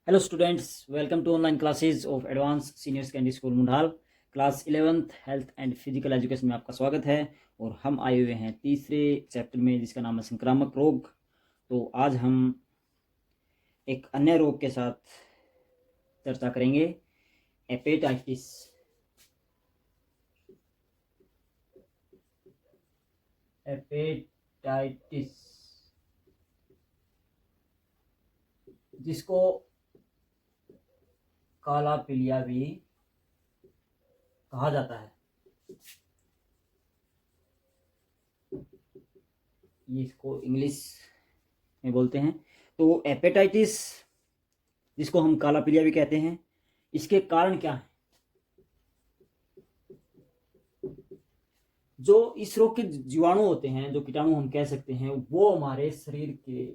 Hello students, welcome to online classes of advance senior secondary school Mundal. Class 11th health and physical education में आपका स्वागत है। और हम आए हुए हैं तीसरे चैप्टर में, जिसका नाम है संक्रामक रोग। तो आज हम एक अन्य रोग के साथ चर्चा करेंगे, हेपेटाइटिस। हेपेटाइटिस जिसको काला पीलिया भी कहा जाता है, ये इसको इंग्लिश में बोलते हैं। तो हेपेटाइटिस जिसको हम काला पीलिया भी कहते हैं, इसके कारण क्या है? जो इस रोग के जीवाणु होते हैं, जो कीटाणु हम कह सकते हैं, वो हमारे शरीर के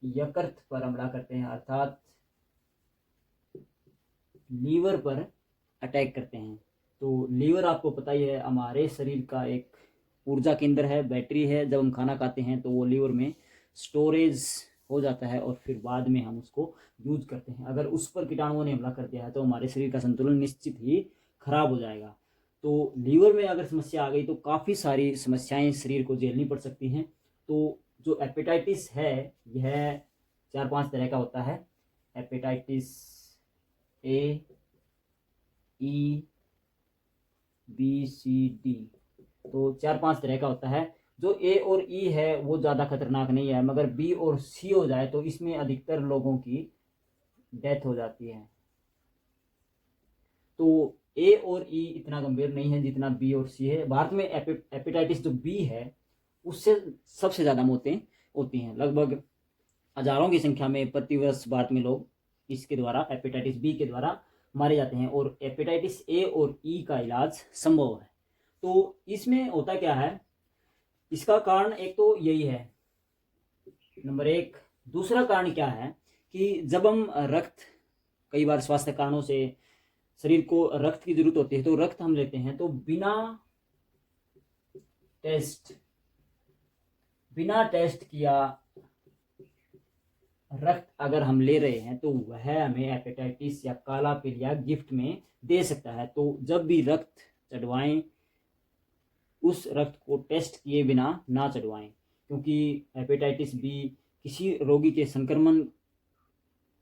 यकृत पर हमला करते हैं, अर्थात लीवर पर अटैक करते हैं। तो लीवर आपको पता ही है, हमारे शरीर का एक ऊर्जा केंद्र है, बैटरी है। जब हम खाना खाते हैं तो वो लीवर में स्टोरेज हो जाता है और फिर बाद में हम उसको यूज करते हैं। अगर उस पर कीटाणुओं ने हमला कर दिया है तो हमारे शरीर का संतुलन निश्चित ही खराब हो जाएगा। तो लीवर में अगर समस्या आ गई तो काफ़ी सारी समस्याएं शरीर को झेलनी पड़ सकती हैं। तो जो हेपेटाइटिस है, यह 4-5 तरह का होता है। Hepatitis A, E, B, C, D, तो 4-5 तरह का होता है। जो ए और ई है वो ज़्यादा खतरनाक नहीं है, मगर बी और सी हो जाए तो इसमें अधिकतर लोगों की डेथ हो जाती है। तो ए और ई इतना गंभीर नहीं है जितना बी और सी है। भारत में हेपेटाइटिस जो बी है उससे सबसे ज़्यादा मौतें होती हैं। लगभग हजारों की संख्या में प्रतिवर्ष भारत में लोग इसके द्वारा, हेपेटाइटिस बी के द्वारा मारे जाते हैं। और हेपेटाइटिस ए और ई का इलाज संभव है। तो इसमें होता क्या है, इसका कारण एक तो यही है, नंबर एक। दूसरा कारण क्या है कि जब हम रक्त, कई बार स्वास्थ्य कारणों से शरीर को रक्त की जरूरत होती है, तो रक्त हम लेते हैं, तो टेस्ट बिना टेस्ट किया रक्त अगर हम ले रहे हैं तो वह हमें हेपेटाइटिस या काला पीलिया गिफ्ट में दे सकता है। तो जब भी रक्त चढ़वाएं, उस रक्त को टेस्ट किए बिना ना चढ़वाएं, क्योंकि हेपेटाइटिस बी किसी रोगी के संक्रमण,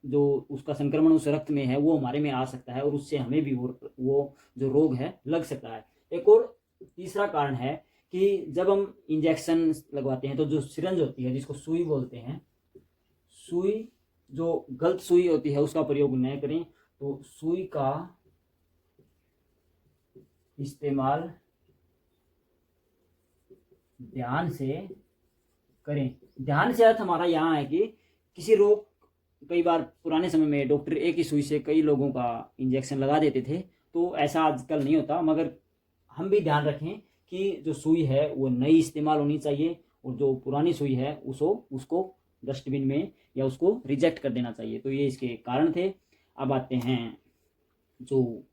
जो उसका संक्रमण उस रक्त में है वो हमारे में आ सकता है और उससे हमें भी वो जो रोग है लग सकता है। एक और तीसरा कारण है कि जब हम इंजेक्शन लगवाते हैं तो जो सिरंज होती है, जिसको सुई बोलते हैं, सुई, जो गलत सुई होती है उसका प्रयोग न करें। तो सुई का इस्तेमाल ध्यान से करें। ध्यान से अर्थ हमारा यहाँ है कि किसी रोग, कई बार पुराने समय में डॉक्टर एक ही सुई से कई लोगों का इंजेक्शन लगा देते थे, तो ऐसा आजकल नहीं होता। मगर हम भी ध्यान रखें कि जो सुई है वो नई इस्तेमाल होनी चाहिए, और जो पुरानी सुई है उसको डस्टबिन में या उसको रिजेक्ट कर देना चाहिए। तो ये इसके कारण थे। अब आते हैं जो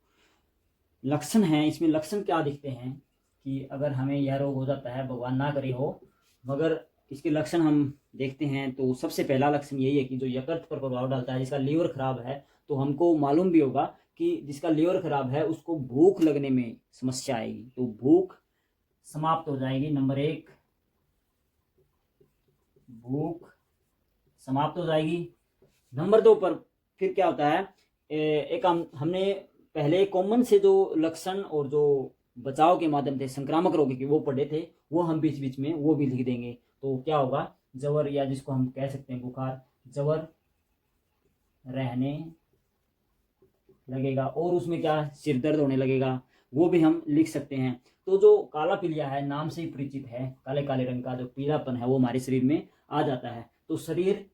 लक्षण हैं, इसमें लक्षण क्या दिखते हैं कि अगर हमें यह रोग हो जाता है, भगवान ना करे हो, मगर इसके लक्षण हम देखते हैं। तो सबसे पहला लक्षण यही है कि जो यकृत पर प्रभाव डालता है, जिसका लीवर खराब है, तो हमको मालूम भी होगा कि जिसका लीवर खराब है उसको भूख लगने में समस्या आएगी। तो भूख समाप्त हो जाएगी, नंबर एक, भूख समाप्त हो जाएगी। नंबर दो पर फिर क्या होता है, एक हमने पहले कॉमन से जो लक्षण और जो बचाव के माध्यम थे संक्रामक रोग के वो पढ़े थे, वो हम बीच बीच में वो भी लिख देंगे। तो क्या होगा, जवर, या जिसको हम कह सकते हैं बुखार, जवर रहने लगेगा, और उसमें क्या, सिर दर्द होने लगेगा, वो भी हम लिख सकते हैं। तो जो काला पीलिया है, नाम से ही परिचित है, काले काले रंग का जो पीलापन है वो हमारे शरीर में आ जाता है। तो शरीर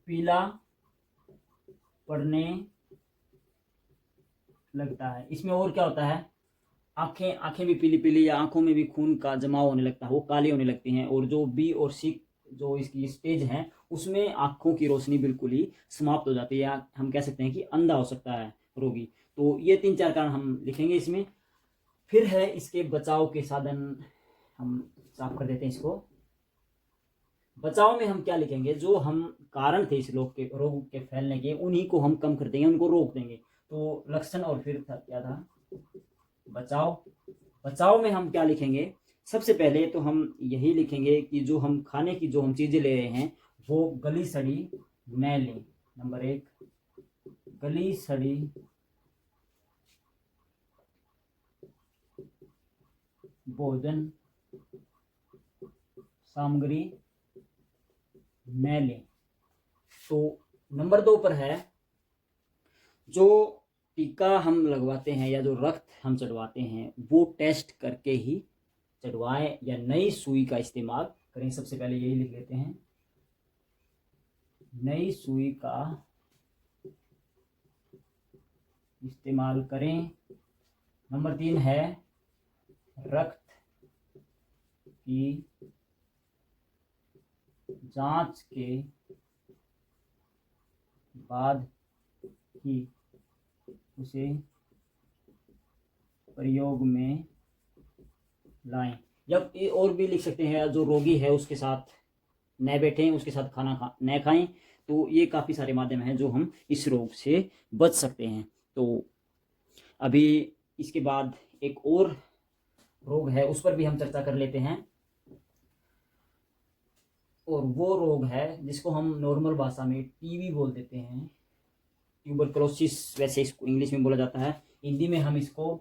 पीला पड़ने लगता है। इसमें और क्या होता है, आंखें आंखें भी पीली पीली, या आंखों में भी खून का जमाव होने लगता है, वो काली होने लगती हैं। और जो बी और सी जो इसकी स्टेज है, उसमें आंखों की रोशनी बिल्कुल ही समाप्त हो जाती है, या हम कह सकते हैं कि अंधा हो सकता है रोगी। तो ये 3-4 कारण हम लिखेंगे इसमें। फिर है इसके बचाव के साधन, हम साफ कर देते हैं इसको। बचाव में हम क्या लिखेंगे, जो हम कारण थे इस रोग के फैलने के, उन्हीं को हम कम कर देंगे, उनको रोक देंगे। तो लक्षण और फिर था क्या था, बचाव। बचाव में हम क्या लिखेंगे, सबसे पहले तो हम यही लिखेंगे कि जो हम खाने की जो हम चीजें ले रहे हैं वो गली सड़ी न लें। नंबर 1, गली सड़ी भोजन सामग्री न लें। तो नंबर 2 पर है, जो टीका हम लगवाते हैं या जो रक्त हम चढ़वाते हैं वो टेस्ट करके ही चढ़वाएं या नई सुई का इस्तेमाल करें। सबसे पहले यही लिख लेते हैं, नई सुई का इस्तेमाल करें। नंबर 3 है, रक्त की जांच के बाद ही उसे प्रयोग में लाएं। जब ये और भी लिख सकते हैं, जो रोगी है उसके साथ न बैठें, उसके साथ खाना न खाएं। तो ये काफ़ी सारे माध्यम हैं जो हम इस रोग से बच सकते हैं। तो अभी इसके बाद एक और रोग है, उस पर भी हम चर्चा कर लेते हैं। और वो रोग है जिसको हम नॉर्मल भाषा में टीबी बोल देते हैं, ट्यूबरकुलोसिस वैसे इसको इंग्लिश में बोला जाता है। हिंदी में हम इसको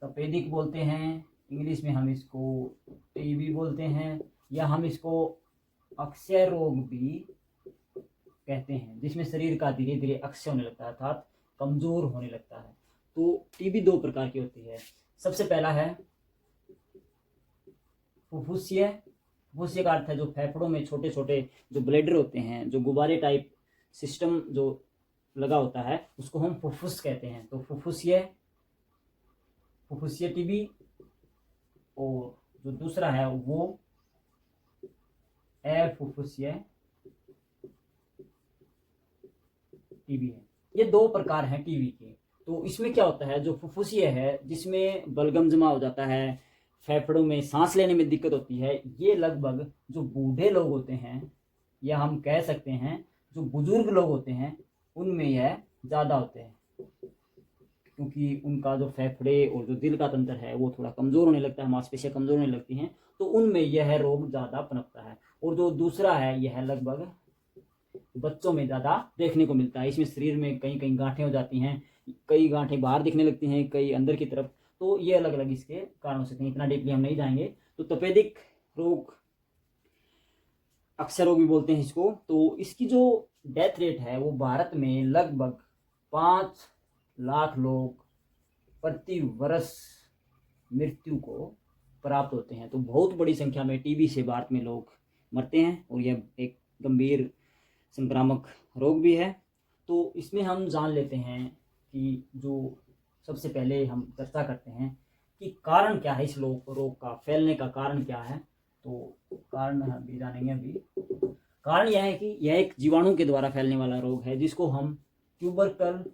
तपेदिक बोलते हैं, इंग्लिश में हम इसको टीबी बोलते हैं, या हम इसको अक्षय रोग भी कहते हैं, जिसमें शरीर का धीरे धीरे अक्षय होने लगता है, अर्थात कमजोर होने लगता है। तो टीबी 2 प्रकार की होती है। सबसे पहला है फुफ्फुसीय। फुफ्फुसीय का अर्थ है जो फेफड़ों में छोटे छोटे जो ब्लेडर होते हैं, जो गुब्बारे टाइप सिस्टम जो लगा होता है, उसको हम फुफ्फुस कहते हैं। तो फुफ्फुसीय टीबी। और जो दूसरा है वो अफुफ्फुसीय टीबी है। ये 2 प्रकार हैं टीबी के। तो इसमें क्या होता है, जो फुफ्फुसीय है जिसमें बलगम जमा हो जाता है, फेफड़ों में सांस लेने में दिक्कत होती है, ये लगभग जो बूढ़े लोग होते हैं, या हम कह सकते हैं जो बुजुर्ग लोग होते हैं, उनमें यह ज़्यादा होते हैं, क्योंकि उनका जो फेफड़े और जो दिल का तंत्र है वो थोड़ा कमज़ोर होने लगता है, मांसपेशियाँ कमज़ोर होने लगती हैं, तो उनमें यह रोग ज़्यादा पनपता है। और जो दूसरा है, यह लगभग बच्चों में ज़्यादा देखने को मिलता है। इसमें शरीर में कहीं कहीं गांठें हो जाती हैं, कई गांठें बाहर दिखने लगती हैं, कई अंदर की तरफ। तो ये अलग अलग इसके कारण हो सकते हैं, इतना डीपली हम नहीं जाएंगे। तो तपेदिक रोग, अक्षय रोग भी बोलते हैं इसको। तो इसकी जो डेथ रेट है वो भारत में लगभग 5 लाख लोग प्रति वर्ष मृत्यु को प्राप्त होते हैं। तो बहुत बड़ी संख्या में टीबी से भारत में लोग मरते हैं, और यह एक गंभीर संक्रामक रोग भी है। तो इसमें हम जान लेते हैं कि जो सबसे पहले हम चर्चा करते हैं कि कारण क्या है, इस रोग का फैलने का कारण क्या है। तो कारण हम भी जानेंगे अभी। कारण यह है कि यह एक जीवाणु के द्वारा फैलने वाला रोग है, जिसको हम ट्यूबरकल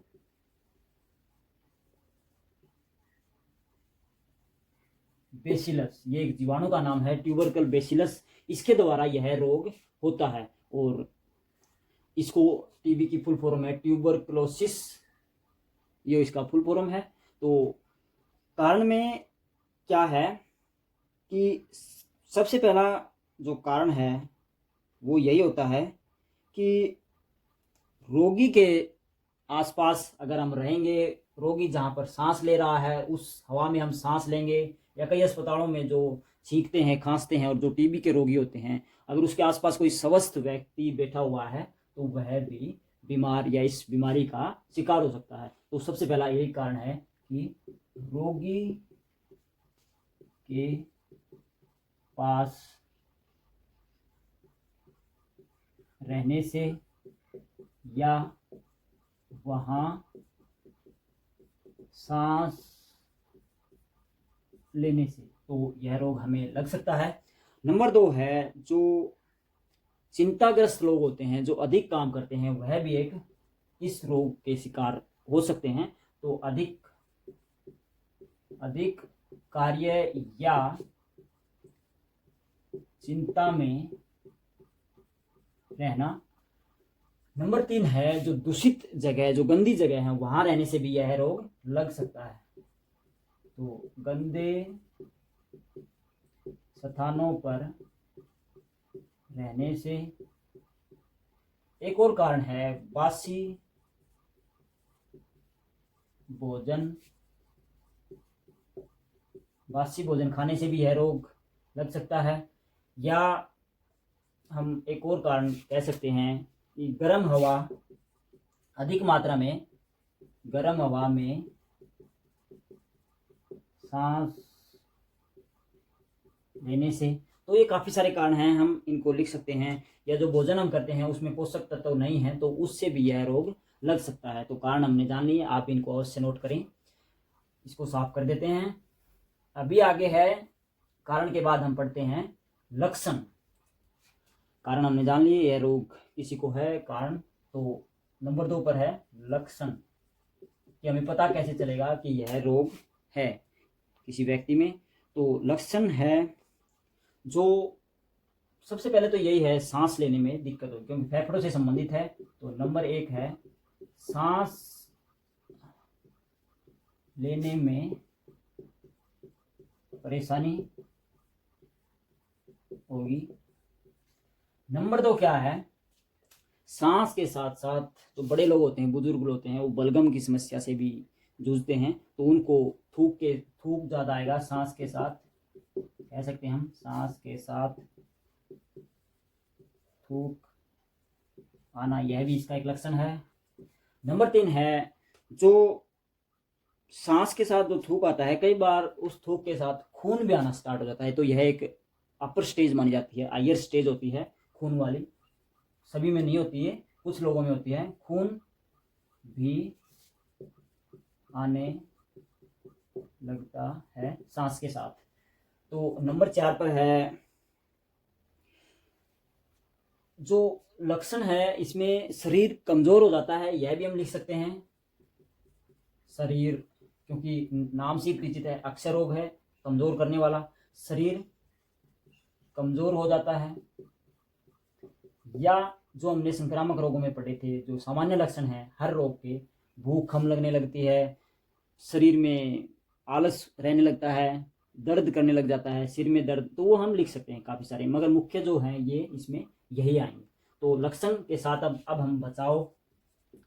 बेसिलस, ये एक जीवाणु का नाम है, ट्यूबरकल बेसिलस, इसके द्वारा यह रोग होता है। और इसको टीबी की फुल फॉर्म है ट्यूबरकुलोसिस, ये इसका फुल फॉर्म है। तो कारण में क्या है कि सबसे पहला जो कारण है वो यही होता है कि रोगी के आसपास अगर हम रहेंगे, रोगी जहाँ पर सांस ले रहा है उस हवा में हम सांस लेंगे, या कई अस्पतालों में जो छींकते हैं खांसते हैं और जो टीबी के रोगी होते हैं, अगर उसके आसपास कोई स्वस्थ व्यक्ति बैठा हुआ है तो वह भी बीमार या इस बीमारी का शिकार हो सकता है। तो सबसे पहला यही कारण है कि रोगी के पास रहने से या वहाँ सांस लेने से तो यह रोग हमें लग सकता है। नंबर 2 है, जो चिंताग्रस्त लोग होते हैं, जो अधिक काम करते हैं, वह भी एक इस रोग के शिकार हो सकते हैं। तो अधिक कार्य या चिंता में रहना। नंबर 3 है जो दूषित जगह, जो गंदी जगह है वहां रहने से भी यह रोग लग सकता है। तो गंदे स्थानों पर रहने से। एक और कारण है बासी भोजन, बासी भोजन खाने से भी यह रोग लग सकता है। या हम एक और कारण कह सकते हैं कि गर्म हवा, अधिक मात्रा में गर्म हवा में सांस लेने से। तो ये काफ़ी सारे कारण हैं, हम इनको लिख सकते हैं। या जो भोजन हम करते हैं उसमें पोषक तत्व नहीं है तो उससे भी यह रोग लग सकता है। तो कारण हमने जान लिए, आप इनको अवश्य नोट करें। इसको साफ कर देते हैं। अभी आगे है कारण के बाद हम पढ़ते हैं लक्षण। कारण हमने जान लिए, यह रोग किसी को है कारण। तो नंबर 2 पर है लक्षण, कि हमें पता कैसे चलेगा कि यह रोग है किसी व्यक्ति में। तो लक्षण है जो सबसे पहले तो यही है, सांस लेने में दिक्कत होगी क्योंकि फेफड़ों से संबंधित है। तो नंबर 1 है सांस लेने में परेशानी होगी। नंबर 2 क्या है, सांस के साथ साथ जो बड़े लोग होते हैं, बुजुर्ग होते हैं, वो बलगम की समस्या से भी जूझते हैं। तो उनको थूक ज़्यादा आएगा सांस के साथ, कह सकते हैं हम सांस के साथ थूक आना, यह भी इसका एक लक्षण है। नंबर 3 है जो सांस के साथ जो थूक आता है, कई बार उस थूक के साथ खून भी आना स्टार्ट हो जाता है। तो यह एक अपर स्टेज मानी जाती है, हायर स्टेज होती है खून वाली। सभी में नहीं होती है, कुछ लोगों में होती है। खून भी आने लगता है सांस के साथ। तो नंबर 4 पर है जो लक्षण है, इसमें शरीर कमजोर हो जाता है, यह भी हम लिख सकते हैं। शरीर, क्योंकि नाम से परिचित है, अक्षय रोग है कमजोर करने वाला, शरीर कमजोर हो जाता है। या जो हमने संक्रामक रोगों में पढ़े थे, जो सामान्य लक्षण है हर रोग के, भूख कम लगने लगती है, शरीर में आलस रहने लगता है, दर्द करने लग जाता है, सिर में दर्द, तो वो हम लिख सकते हैं काफ़ी सारे, मगर मुख्य जो हैं ये इसमें यही आएंगे। तो लक्षण के साथ अब हम बचाव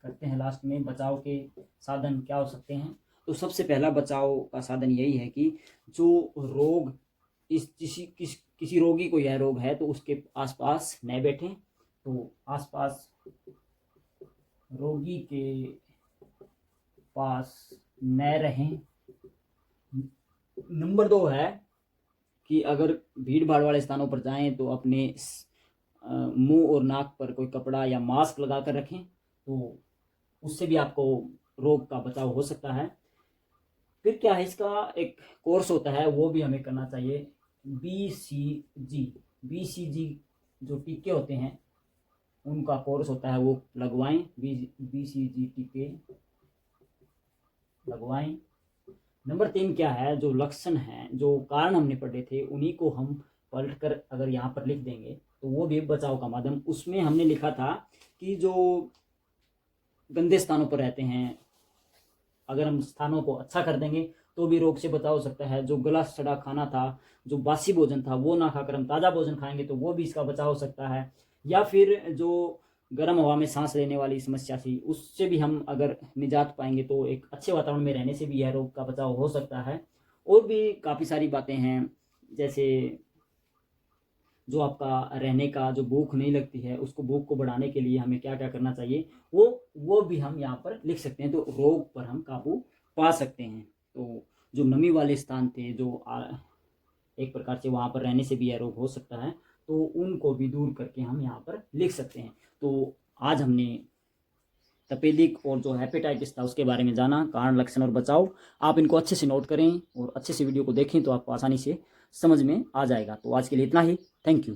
करते हैं। लास्ट में बचाव के साधन क्या हो सकते हैं। तो सबसे पहला बचाव का साधन यही है कि जो रोग किसी रोगी को यह रोग है तो उसके आसपास न बैठें। तो आसपास रोगी के पास न रहें। नंबर 2 है कि अगर भीड़ भाड़ वाले स्थानों पर जाएं तो अपने मुंह और नाक पर कोई कपड़ा या मास्क लगा कर रखें, तो उससे भी आपको रोग का बचाव हो सकता है। फिर क्या है, इसका एक कोर्स होता है, वो भी हमें करना चाहिए। BCG जो टीके होते हैं उनका कोर्स होता है, वो लगवाएं। BCG टीके लगवाएं। नंबर 3 क्या है, जो लक्षण हैं, जो कारण हमने पढ़े थे, उन्हीं को हम पलट कर अगर यहाँ पर लिख देंगे तो वो भी बचाव का माध्यम। उसमें हमने लिखा था कि जो गंदे स्थानों पर रहते हैं, अगर हम स्थानों को अच्छा कर देंगे तो भी रोग से बचाव हो सकता है। जो गला सड़ा खाना था, जो बासी भोजन था, वो ना खाकर हम ताज़ा भोजन खाएंगे तो वो भी इसका बचाव हो सकता है। या फिर जो गर्म हवा में सांस लेने वाली समस्या थी, उससे भी हम अगर निजात पाएंगे तो एक अच्छे वातावरण में रहने से भी यह रोग का बचाव हो सकता है। और भी काफ़ी सारी बातें हैं, जैसे जो आपका रहने का, जो भूख नहीं लगती है, उसको भूख को बढ़ाने के लिए हमें क्या क्या करना चाहिए, वो भी हम यहाँ पर लिख सकते हैं। तो रोग पर हम काबू पा सकते हैं। तो जो नमी वाले स्थान थे, जो एक प्रकार से वहाँ पर रहने से भी यह रोग हो सकता है, तो उनको भी दूर करके हम यहाँ पर लिख सकते हैं। तो आज हमने तपेदिक और जो हेपेटाइटिस था उसके बारे में जाना, कारण, लक्षण और बचाव। आप इनको अच्छे से नोट करें और अच्छे से वीडियो को देखें तो आपको आसानी से समझ में आ जाएगा। तो आज के लिए इतना ही। Thank you.